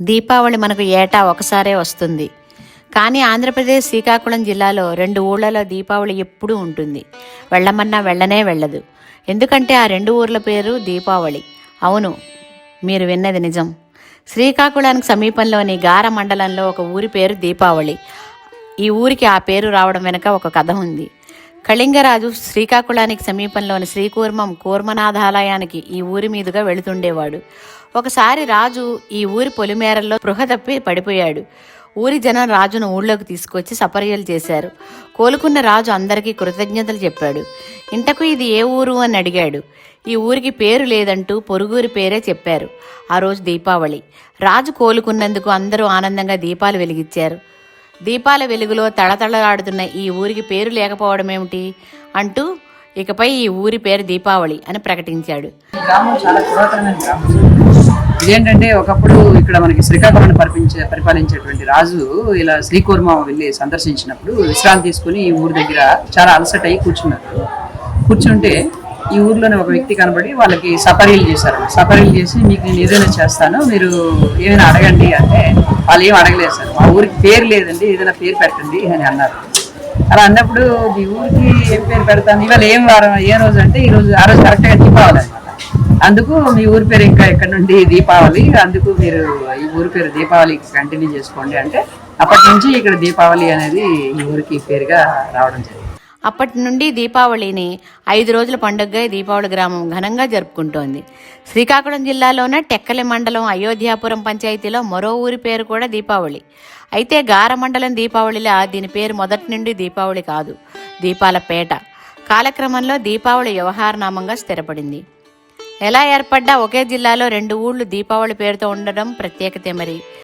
దీపావళి మనకు ఏటా ఒకసారే వస్తుంది. కానీ ఆంధ్రప్రదేశ్ శ్రీకాకుళం జిల్లాలో 2 ఊళ్ళలో దీపావళి ఎప్పుడూ ఉంటుంది. వెళ్ళమన్నా వెళ్ళనే వెళ్ళదు. ఎందుకంటే ఆ 2 ఊర్ల పేరు దీపావళి. అవును, మీరు విన్నది నిజం. శ్రీకాకుళానికి సమీపంలోని గార మండలంలో ఒక ఊరి పేరు దీపావళి. ఈ ఊరికి ఆ పేరు రావడం వెనుక ఒక కథ ఉంది. కళింగరాజు శ్రీకాకుళానికి సమీపంలోని శ్రీకూర్మం కూర్మనాథాలయానికి ఈ ఊరి మీదుగా వెళుతుండేవాడు. ఒకసారి రాజు ఈ ఊరి పొలిమేరల్లో స్పృహ తప్పి పడిపోయాడు. ఊరి జనం రాజును ఊళ్ళోకి తీసుకొచ్చి సపర్యలు చేశారు. కోలుకున్న రాజు అందరికీ కృతజ్ఞతలు చెప్పాడు. ఇంతకు ఇది ఏ ఊరు అని అడిగాడు. ఈ ఊరికి పేరు లేదంటూ పొరుగురి పేరే చెప్పారు. ఆ రోజు దీపావళి. రాజు కోలుకున్నందుకు అందరూ ఆనందంగా దీపాలు వెలిగించారు. దీపాల వెలుగులో తళతళలాడుతున్న ఈ ఊరికి పేరు లేకపోవడమేమిటి అంటూ ఇకపై ఈ ఊరి పేరు దీపావళి అని ప్రకటించాడు. ఈ గ్రామం చాలా పురాతనమైన గ్రామం. ఇదేంటంటే ఒకప్పుడు ఇక్కడ మనకి శ్రీకాకుళాన్ని పరిపాలించేటువంటి రాజు ఇలా శ్రీకూర్మం వెళ్ళి సందర్శించినప్పుడు విశ్రాంతి తీసుకుని ఈ ఊరి దగ్గర చాలా అలసట అయ్యి కూర్చున్నారు. కూర్చుంటే ఈ ఊర్లోనే ఒక వ్యక్తి కనబడి వాళ్ళకి సపర్యలు చేశారు. సపర్యలు చేసి మీకు నేను ఏదైనా చేస్తాను, మీరు ఏమైనా అడగండి అంటే వాళ్ళు ఏం అడగలేదు సార్. మా ఊరికి పేరు లేదండి, ఏదైనా పేరు పెట్టండి అని అన్నారు. అలా అన్నప్పుడు ఈ ఊరికి ఏం పేరు పెడతాను, ఇవాళ ఏం వారం ఏ రోజు అంటే ఆ రోజు కరెక్ట్గా దీపావళి అనమాట. అందుకు మీ ఊరి పేరు ఇంకా ఎక్కడి నుండి దీపావళి, అందుకు మీరు ఈ ఊరి పేరు దీపావళి కంటిన్యూ చేసుకోండి అంటే అప్పటి నుంచి ఇక్కడ దీపావళి అనేది ఈ ఊరికి పేరుగా రావడం జరిగింది. అప్పటి నుండి దీపావళిని 5 రోజుల పండుగగా దీపావళి గ్రామం ఘనంగా జరుపుకుంటోంది. శ్రీకాకుళం జిల్లాలోనే టెక్కలి మండలం అయోధ్యాపురం పంచాయతీలో మరో ఊరి పేరు కూడా దీపావళి. అయితే గార మండలం దీపావళిలా దీని పేరు మొదటి నుండి దీపావళి కాదు, దీపాలపేట. కాలక్రమంలో దీపావళి వ్యవహారనామంగా స్థిరపడింది. ఎలా ఏర్పడ్డా ఒకే జిల్లాలో 2 ఊళ్ళు దీపావళి పేరుతో ఉండడం ప్రత్యేకతే మరి.